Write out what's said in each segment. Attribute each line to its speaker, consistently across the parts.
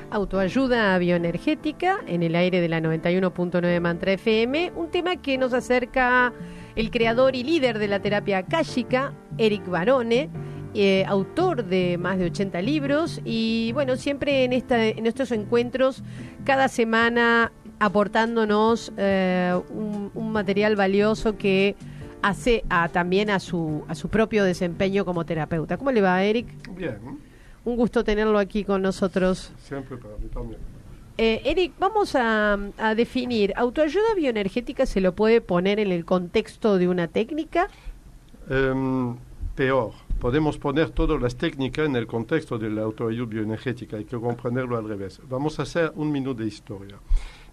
Speaker 1: Autoayuda bioenergética en el aire de la 91.9 Mantra FM, un tema que nos acerca el creador y líder de la terapia akáshica, Eric Barone, autor de más de 80 libros y bueno, siempre en estos encuentros, cada semana aportándonos un material valioso que hace también a su propio desempeño como terapeuta. ¿Cómo le va, Eric?
Speaker 2: Bien.
Speaker 1: Un gusto tenerlo aquí con nosotros.
Speaker 2: Siempre para mí también.
Speaker 1: Eric, vamos a definir, ¿autoayuda bioenergética se lo puede poner en el contexto de una técnica?
Speaker 2: Peor, podemos poner todas las técnicas en el contexto de la autoayuda bioenergética, hay que comprenderlo al revés. Vamos a hacer un minuto de historia.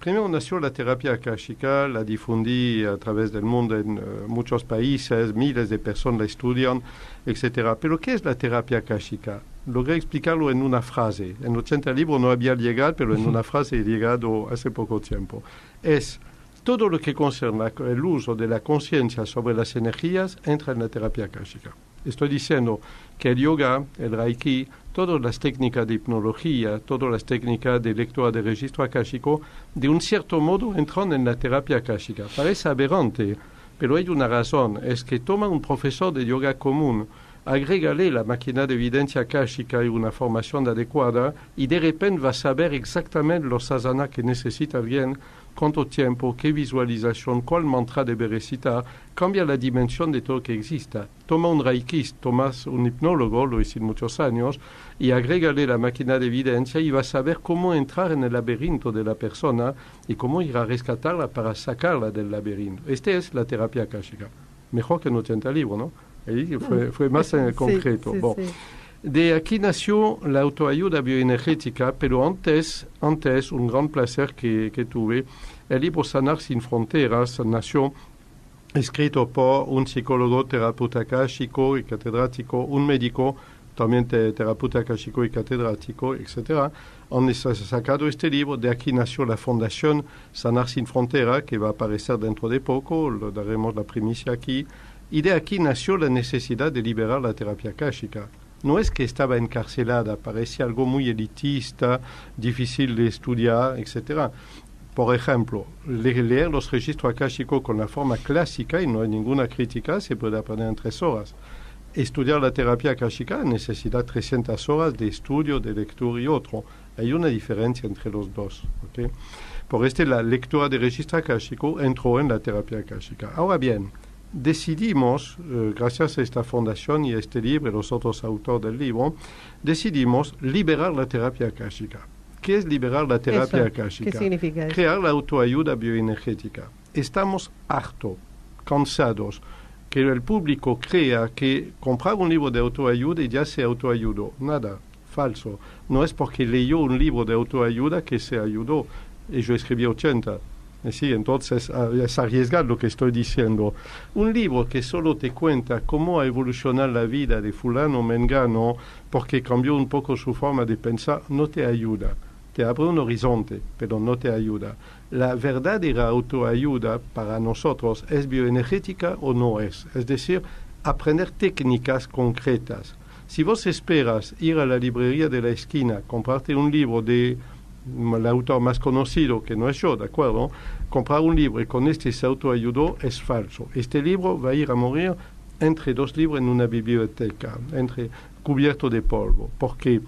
Speaker 2: Primero nació la terapia akáshica, la difundí a través del mundo en muchos países, miles de personas la estudian, etc. Pero ¿qué es la terapia akáshica? Logré explicarlo en una frase. En 80 libros no había llegado, pero en una frase he llegado hace poco tiempo. Es todo lo que concerne el uso de la conciencia sobre las energías entra en la terapia akáshica. Estoy diciendo que el yoga, el reiki, todas las técnicas de hipnología, todas las técnicas de lectura de registro akáshico, de un cierto modo entran en la terapia akáshica. Parece aberrante, pero hay una razón, es que toma un profesor de yoga común, agrégale la máquina de evidencia akáshica y una formación adecuada y de repente va a saber exactamente los asanas que necesita alguien, cuánto tiempo, qué visualización, cuál mantra debe recitar, cambia la dimensión de todo lo que exista. Toma un reikista, tomas un hipnólogo, lo hice muchos años, y agrégale la máquina de evidencia y va a saber cómo entrar en el laberinto de la persona y cómo ir a rescatarla para sacarla del laberinto. Esta es la terapia akáshica. Mejor que en 80 libros, ¿no? Ahí fue más en el concreto.
Speaker 1: Sí.
Speaker 2: De aquí nació la autoayuda bioenergética, pero antes un gran placer que tuve, el libro Sanar sin Fronteras nació escrito por un psicólogo, terapeuta akáshico y catedrático, un médico, también terapeuta akáshico y catedrático, etc. Han sacado este libro, de aquí nació la fundación Sanar sin Fronteras, que va a aparecer dentro de poco, lo daremos la primicia aquí, y de aquí nació la necesidad de liberar la terapia akáshica. No es que estaba encarcelada, parecía algo muy elitista, difícil de estudiar, etc. Por ejemplo, leer los registros akáshicos con la forma clásica, y no hay ninguna crítica, se puede aprender en 3 horas. Estudiar la terapia akáshica necesita 300 horas de estudio, de lectura y otro. Hay una diferencia entre los dos. ¿Okay? Por la lectura de registro akáshico entró en la terapia akáshica. Ahora bien, decidimos, gracias a esta fundación y a este libro y los otros autores del libro, decidimos liberar la terapia akáshica. ¿Qué es liberar la terapia akáshica?
Speaker 1: ¿Qué significa eso?
Speaker 2: Crear la autoayuda bioenergética. Estamos hartos, cansados, que el público crea que comprar un libro de autoayuda y ya se autoayudó. Nada, falso. No es porque leyó un libro de autoayuda que se ayudó. Y yo escribí 80. Sí, entonces es arriesgar lo que estoy diciendo. Un libro que solo te cuenta cómo ha evolucionado la vida de fulano mengano porque cambió un poco su forma de pensar, no te ayuda. Te abre un horizonte, pero no te ayuda. La verdadera autoayuda para nosotros es bioenergética o no es. Es decir, aprender técnicas concretas. Si vos esperas ir a la librería de la esquina, comprarte un libro de el autor más conocido, que no es yo, ¿de acuerdo? Comprar un libro y con este se autoayudó es falso. Este libro va a ir a morir entre 2 libros en una biblioteca, cubierto de polvo. ¿Por qué?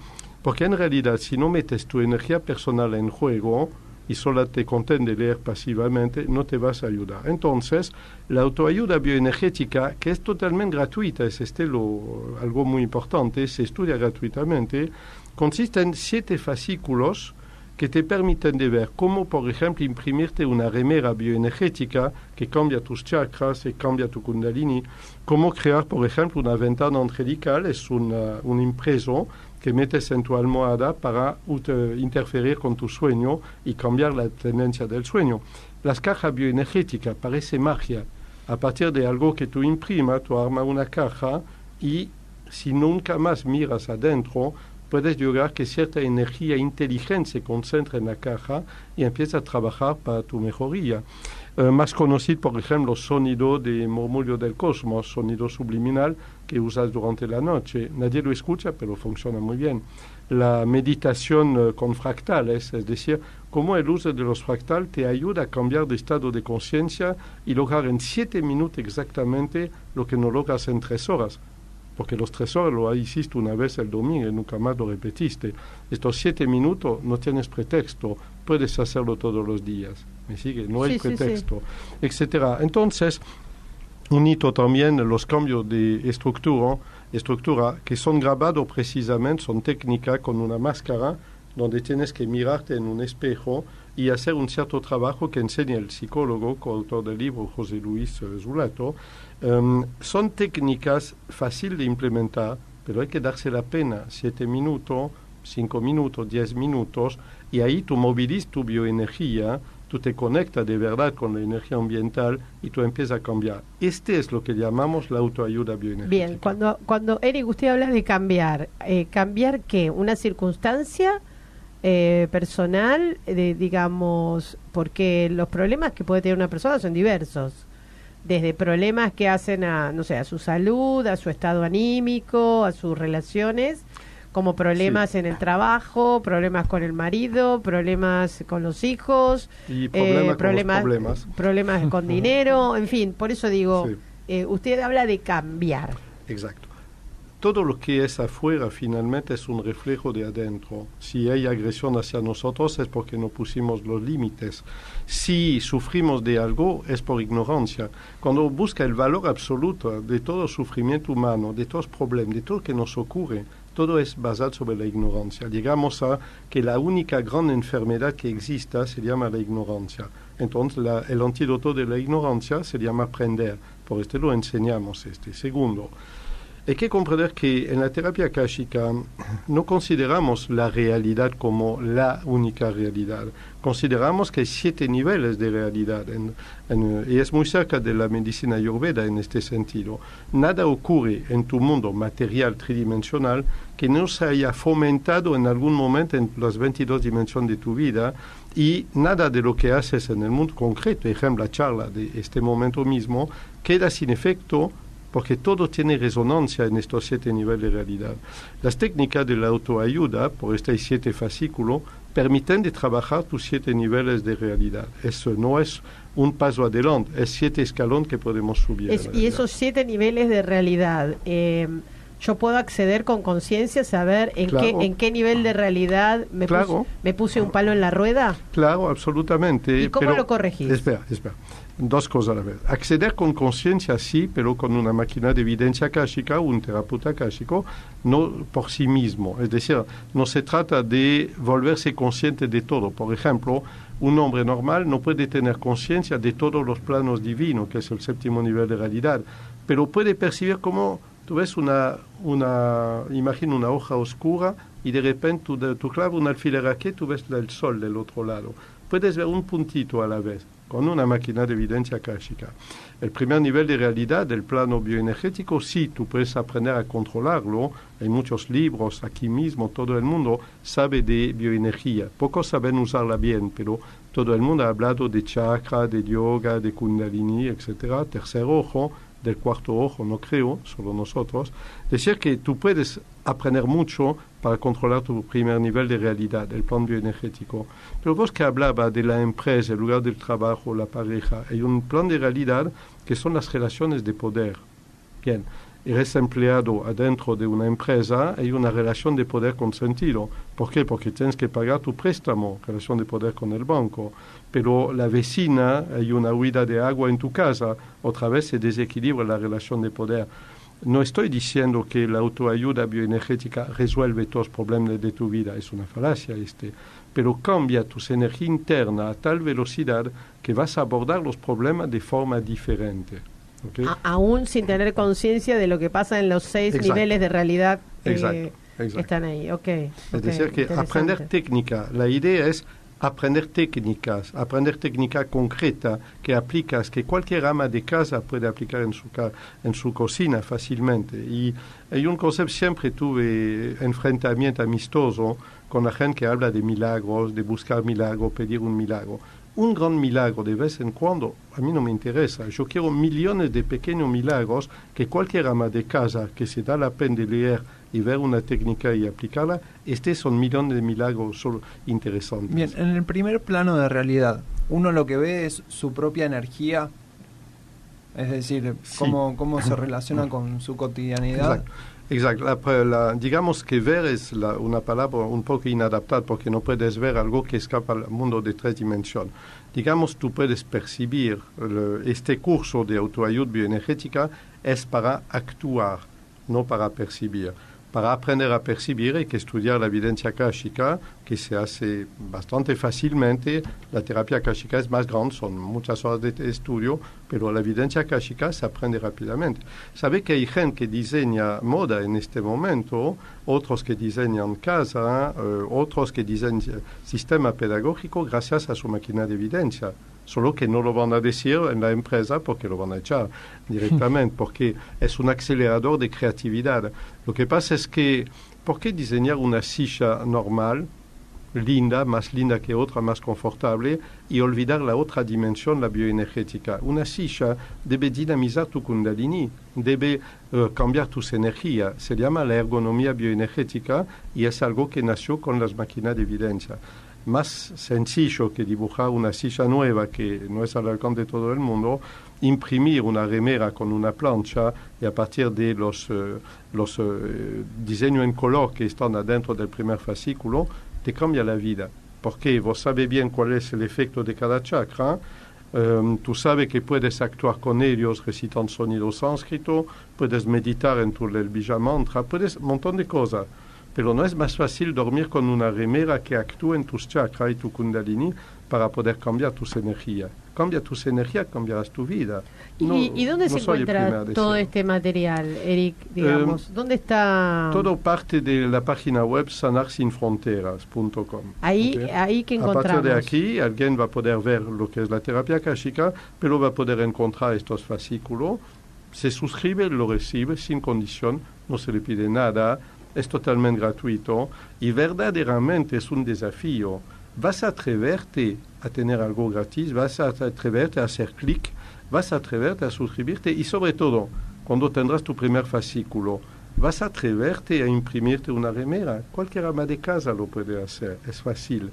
Speaker 2: Porque en realidad, si no metes tu energía personal en juego y solo te contentas de leer pasivamente, no te vas a ayudar. Entonces, la autoayuda bioenergética, que es totalmente gratuita, es algo muy importante, se estudia gratuitamente, consiste en 7 fascículos que te permiten de ver cómo, por ejemplo, imprimirte una remera bioenergética que cambia tus chakras y cambia tu kundalini, cómo crear, por ejemplo, una ventana angelical, es un impreso que metes en tu almohada para interferir con tu sueño y cambiar la tendencia del sueño. Las cajas bioenergéticas parece magia. A partir de algo que tú imprimas, tú armas una caja y si nunca más miras adentro, puedes lograr que cierta energía inteligente se concentre en la caja y empieza a trabajar para tu mejoría. Más conocido, por ejemplo, sonido de murmullo del cosmos, sonido subliminal que usas durante la noche. Nadie lo escucha, pero funciona muy bien. La meditación con fractales, es decir, cómo el uso de los fractales te ayuda a cambiar de estado de conciencia y lograr en 7 minutos exactamente lo que no logras en 3 horas. Porque los 3 horas lo hiciste una vez el domingo y nunca más lo repetiste. Estos 7 minutos no tienes pretexto, puedes hacerlo todos los días. ¿Me sigue? No hay pretexto, etcétera. Entonces, unido también los cambios de estructura que son grabados precisamente, son técnicas con una máscara donde tienes que mirarte en un espejo y hacer un cierto trabajo que enseña el psicólogo, coautor del libro, José Luis Zulato. Son técnicas fáciles de implementar, pero hay que darse la pena, 7 minutos, 5 minutos, 10 minutos, y ahí tú movilizas tu bioenergía, tú te conectas de verdad con la energía ambiental y tú empiezas a cambiar. Este es lo que llamamos la autoayuda bioenergética.
Speaker 1: Bien, cuando Eric, usted habla de cambiar, ¿cambiar qué? ¿Una circunstancia personal, digamos, porque los problemas que puede tener una persona son diversos? Desde problemas que hacen a su salud, a su estado anímico, a sus relaciones, como problemas en el trabajo, problemas con el marido, problemas con los hijos,
Speaker 2: y problemas
Speaker 1: con dinero, en fin, por eso digo, usted habla de cambiar.
Speaker 2: Exacto. Todo lo que es afuera finalmente es un reflejo de adentro. Si hay agresión hacia nosotros es porque no pusimos los límites. Si sufrimos de algo es por ignorancia. Cuando busca el valor absoluto de todo sufrimiento humano, de todos los problemas, de todo lo que nos ocurre, todo es basado sobre la ignorancia. Llegamos a que la única gran enfermedad que exista se llama la ignorancia. Entonces el antídoto de la ignorancia se llama aprender. Por esto lo enseñamos. Segundo, hay que comprender que en la terapia akáshica no consideramos la realidad como la única realidad. Consideramos que hay 7 niveles de realidad y es muy cerca de la medicina ayurveda en este sentido. Nada ocurre en tu mundo material tridimensional que no se haya fomentado en algún momento en las 22 dimensiones de tu vida, y nada de lo que haces en el mundo concreto, ejemplo, la charla de este momento mismo, queda sin efecto porque todo tiene resonancia en estos 7 niveles de realidad. Las técnicas de la autoayuda, por estos 7 fascículos, permiten de trabajar tus 7 niveles de realidad. Eso no es un paso adelante, es 7 escalones que podemos subir.
Speaker 1: Y esos 7 niveles de realidad, yo puedo acceder con conciencia, saber en qué nivel de realidad me puse un palo en la rueda.
Speaker 2: Claro, absolutamente.
Speaker 1: ¿Y cómo lo corregís?
Speaker 2: Espera. 2 cosas a la vez. Acceder con conciencia sí, pero con una máquina de evidencia akáshica, un terapeuta akáshico, no por sí mismo. Es decir, no se trata de volverse consciente de todo. Por ejemplo, un hombre normal no puede tener conciencia de todos los planos divinos, que es el 7º nivel de realidad, pero puede percibir cómo tú ves imagina una hoja oscura y de repente tú clavas un alfiler aquí, tú ves el sol del otro lado. Puedes ver un puntito a la vez con una máquina de evidencia akáshica. El primer nivel de realidad del plano bioenergético, sí, tú puedes aprender a controlarlo. Hay muchos libros, aquí mismo todo el mundo sabe de bioenergía. Pocos saben usarla bien, pero todo el mundo ha hablado de chakra, de yoga, de kundalini, etc. Tercer ojo, del cuarto ojo, no creo, solo nosotros. Decir que tú puedes aprender mucho para controlar tu primer nivel de realidad, el plan bioenergético. Pero vos que hablaba de la empresa, el lugar del trabajo, la pareja, hay un plan de realidad que son las relaciones de poder. Bien, eres empleado adentro de una empresa, hay una relación de poder consentido. ¿Por qué? Porque tienes que pagar tu préstamo, relación de poder con el banco. Pero la vecina, hay una huida de agua en tu casa, otra vez se desequilibra la relación de poder. No estoy diciendo que la autoayuda bioenergética resuelve todos los problemas de tu vida, es una falacia pero cambia tu energía interna a tal velocidad que vas a abordar los problemas de forma diferente. ¿Okay?
Speaker 1: Aún sin tener conciencia de lo que pasa en los 6 niveles de realidad que están ahí.
Speaker 2: Es decir, que aprender técnica, la idea es aprender técnica concreta que aplicas, que cualquier ama de casa puede aplicar en su cocina fácilmente. Y hay un concepto, siempre tuve enfrentamiento amistoso con la gente que habla de milagros, de buscar milagros, pedir un milagro. un gran milagro de vez en cuando, a mí no me interesa. Yo quiero millones de pequeños milagros que cualquier ama de casa que se da la pena de leer y ver una técnica y aplicarla, son millones de milagros solo interesantes.
Speaker 3: Bien, en el primer plano de realidad, uno lo que ve es su propia energía, es decir, cómo se relaciona con su cotidianidad.
Speaker 2: Exacto. Digamos que ver es una palabra un poco inadaptada porque no puedes ver algo que escapa al mundo de 3 dimensiones. Digamos, tú puedes percibir este curso de autoayuda bioenergética es para actuar, no para percibir. Para aprender a percibir hay que estudiar la evidencia akáshica, que se hace bastante fácilmente. La terapia akáshica es más grande, son muchas horas de estudio, pero la evidencia akáshica se aprende rápidamente. Sabe que hay gente que diseña moda en este momento, otros que diseñan casa, otros que diseñan sistema pedagógico gracias a su máquina de evidencia. Solo que no lo van a decir en la empresa porque lo van a echar directamente, porque es un acelerador de creatividad. Lo que pasa es que, ¿por qué diseñar una silla normal, linda, más linda que otra, más confortable, y olvidar la otra dimensión, la bioenergética? Una silla debe dinamizar tu kundalini, debe cambiar tus energías. Se llama la ergonomía bioenergética y es algo que nació con las máquinas de evidencia. Más sencillo que dibujar una silla nueva que no es al alcance de todo el mundo, imprimir una remera con una plancha y a partir de los diseños en color que están adentro del primer fascículo, te cambia la vida. Porque vos sabes bien cuál es el efecto de cada chakra, tú sabes que puedes actuar con ellos recitando sonidos sánscritos, puedes meditar en tu el bija mantra, puedes un montón de cosas. Pero no es más fácil dormir con una remera que actúe en tus chakras y tu kundalini para poder cambiar tus energías. Cambia tus energías, cambiarás tu vida.
Speaker 1: ¿Y dónde se encuentra todo este material, Eric? Digamos, ¿dónde está? Todo
Speaker 2: parte de la página web sanarsinfronteras.com.
Speaker 1: Ahí que encontramos.
Speaker 2: A partir de aquí, alguien va a poder ver lo que es la terapia akáshica, pero va a poder encontrar estos fascículos. Se suscribe, lo recibe sin condición, no se le pide nada. Es totalmente gratuito y verdaderamente es un desafío. Vas a atreverte a tener algo gratis, vas a atreverte a hacer clic, vas a atreverte a suscribirte y sobre todo, cuando tendrás tu primer fascículo, vas a atreverte a imprimirte una remera. Cualquier ama de casa lo puede hacer, es fácil,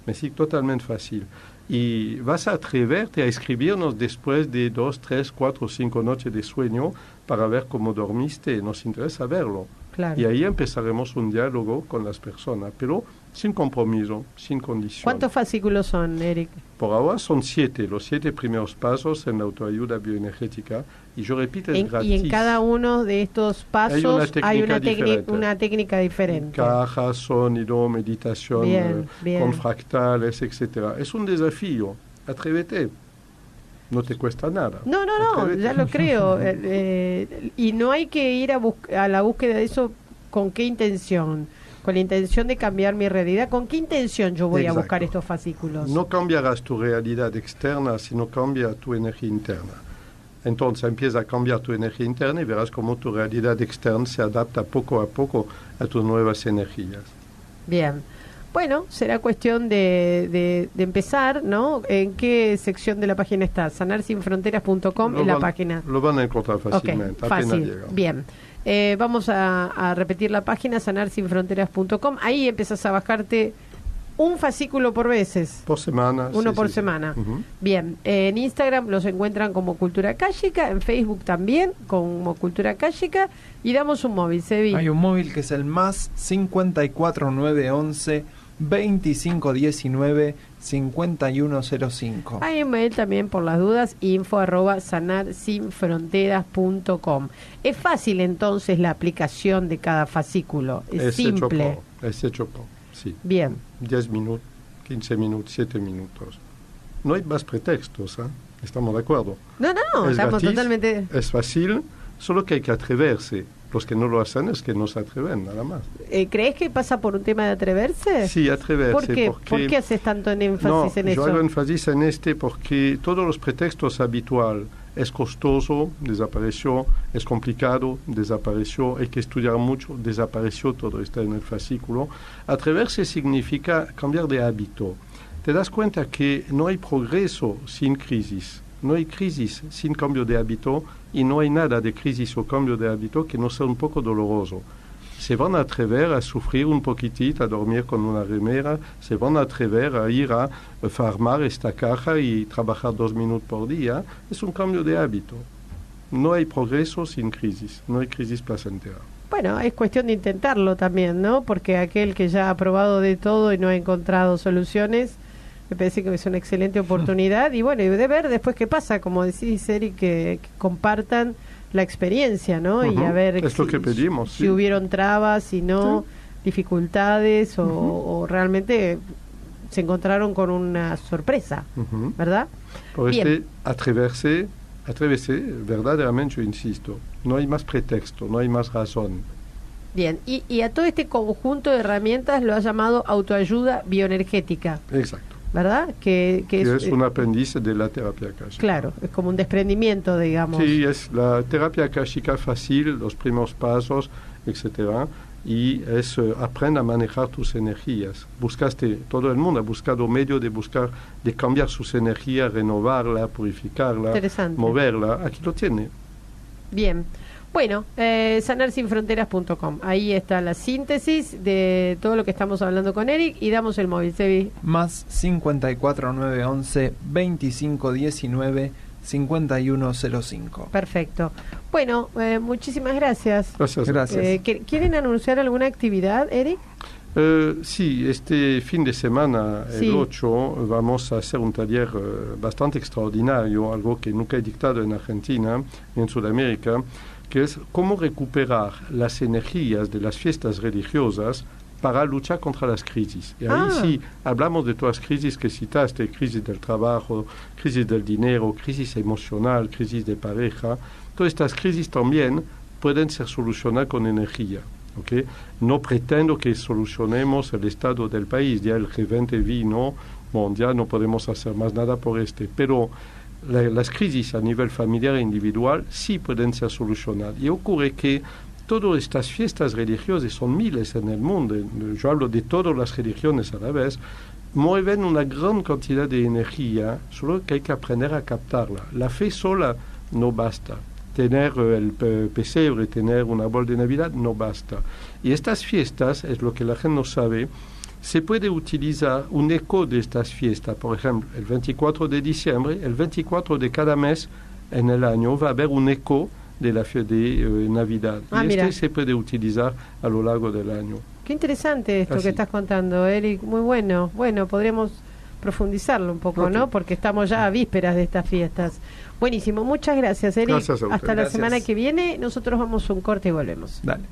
Speaker 2: es totalmente fácil. Y vas a atreverte a escribirnos después de 2, 3, 4, 5 noches de sueño para ver cómo dormiste. Nos interesa verlo.
Speaker 1: Claro.
Speaker 2: Y ahí empezaremos un diálogo con las personas, pero sin compromiso, sin condición.
Speaker 1: ¿Cuántos fascículos son, Eric?
Speaker 2: Por ahora son 7, los 7 primeros pasos en la autoayuda bioenergética. Y yo repito, es gratis.
Speaker 1: Y en cada uno de estos pasos hay una técnica diferente.
Speaker 2: Caja, sonido, meditación, con fractales, etc. Es un desafío. Atrévete. No te cuesta nada.
Speaker 1: No, ya lo creo. Y no hay que ir a la búsqueda de eso. ¿Con qué intención? Con la intención de cambiar mi realidad. ¿Con qué intención yo voy a buscar estos fascículos?
Speaker 2: No cambiarás tu realidad externa, sino cambia tu energía interna. Entonces empieza a cambiar tu energía interna y verás cómo tu realidad externa se adapta poco a poco a tus nuevas energías.
Speaker 1: Bien. Bueno, será cuestión de empezar, ¿no? ¿En qué sección de la página está? Sanarsinfronteras.com es la página.
Speaker 2: Lo van a encontrar fácilmente.
Speaker 1: Okay, fácil. Bien. Vamos a repetir la página, sanarsinfronteras.com. Ahí empiezas a bajarte un fascículo por veces.
Speaker 2: Por semana.
Speaker 1: Uno por semana.
Speaker 2: Uh-huh.
Speaker 1: Bien. En Instagram los encuentran como Cultura Akáshica, en Facebook también como Cultura Akáshica. Y damos un móvil, Sebi.
Speaker 3: Hay un móvil que es el más 54911 2519 5105.
Speaker 1: Hay un mail también por las dudas, info@sanarsinfronteras.com. Es fácil entonces la aplicación de cada fascículo, es simple.
Speaker 2: Es hecho sí.
Speaker 1: Bien.
Speaker 2: 10 minutos, 15 minutos, 7 minutos. No hay más pretextos, ¿eh? ¿Estamos de acuerdo?
Speaker 1: No, estamos
Speaker 2: gratis,
Speaker 1: totalmente...
Speaker 2: Es fácil, solo que hay que atreverse. Los que no lo hacen es que no se atreven, nada más.
Speaker 1: ¿Crees que pasa por un tema de atreverse?
Speaker 2: Sí, atreverse.
Speaker 1: ¿Por qué? ¿Por qué haces tanto énfasis en eso?
Speaker 2: Yo hago énfasis en porque todos los pretextos habituales, es costoso, desapareció, es complicado, desapareció, hay que estudiar mucho, desapareció, todo está en el fascículo. Atreverse significa cambiar de hábito. te das cuenta que no hay progreso sin crisis, no hay crisis sin cambio de hábito y no hay nada de crisis o cambio de hábito que no sea un poco doloroso. Se van a atrever a sufrir un poquitito, a dormir con una remera, se van a atrever a ir a farmar esta caja y trabajar 2 minutos por día. Es un cambio de hábito. No hay progreso sin crisis, no hay crisis placentera.
Speaker 1: Bueno, es cuestión de intentarlo también, ¿no? Porque aquel que ya ha probado de todo y no ha encontrado soluciones, me parece que es una excelente oportunidad. Y bueno, y de ver después qué pasa, como decís, Eric, que compartan la experiencia, ¿no? Y a ver
Speaker 2: es lo que pedimos,
Speaker 1: si hubieron trabas, si no, dificultades o realmente se encontraron con una sorpresa, ¿verdad?
Speaker 2: Por atreverse, verdaderamente yo insisto, no hay más pretexto, no hay más razón.
Speaker 1: Bien, y a todo este conjunto de herramientas lo ha llamado autoayuda bioenergética.
Speaker 2: Exacto.
Speaker 1: ¿Verdad? Que
Speaker 2: es un aprendiz de la terapia akáshica.
Speaker 1: Claro, es como un desprendimiento, digamos.
Speaker 2: Sí, es la terapia akáshica fácil, los primeros pasos, etcétera, y es aprende a manejar tus energías. Todo el mundo ha buscado medio de cambiar sus energías, renovarla, purificarla, moverla. Aquí lo tiene.
Speaker 1: Bien. Bueno, sanarsinfronteras.com. Ahí está la síntesis de todo lo que estamos hablando con Eric y damos el móvil, Sebi.
Speaker 3: Más 54 911 2519 5105.
Speaker 1: Perfecto. Bueno, muchísimas gracias.
Speaker 2: Gracias.
Speaker 1: ¿Quieren anunciar alguna actividad, Eric?
Speaker 2: Sí, este fin de semana, el 8, vamos a hacer un taller bastante extraordinario, algo que nunca he dictado en Argentina ni en Sudamérica, que es cómo recuperar las energías de las fiestas religiosas para luchar contra las crisis. Y ahí sí, hablamos de todas las crisis que citaste, crisis del trabajo, crisis del dinero, crisis emocional, crisis de pareja. Todas estas crisis también pueden ser solucionadas con energía. ¿Okay? No pretendo que solucionemos el estado del país, ya el G20 vino, ya no podemos hacer más nada por pero las crisis a nivel familiar e individual sí pueden ser solucionadas. Y ocurre que todas estas fiestas religiosas, son miles en el mundo, yo hablo de todas las religiones a la vez, mueven una gran cantidad de energía, solo que hay que aprender a captarla. La fe sola no basta. Tener el pesebre, tener un árbol de Navidad, no basta. Y estas fiestas, es lo que la gente no sabe, se puede utilizar un eco de estas fiestas. Por ejemplo, el 24 de diciembre, el 24 de cada mes en el año va a haber un eco de la fiesta de Navidad. Y se puede utilizar a lo largo del año.
Speaker 1: Qué interesante esto que estás contando, Eric. Muy bueno. Bueno, podríamos profundizarlo un poco, ¿no? Porque estamos ya a vísperas de estas fiestas. Buenísimo. Muchas gracias, Eric.
Speaker 2: Gracias a usted.
Speaker 1: Hasta la semana que viene. Nosotros vamos a un corte y volvemos.
Speaker 3: Dale.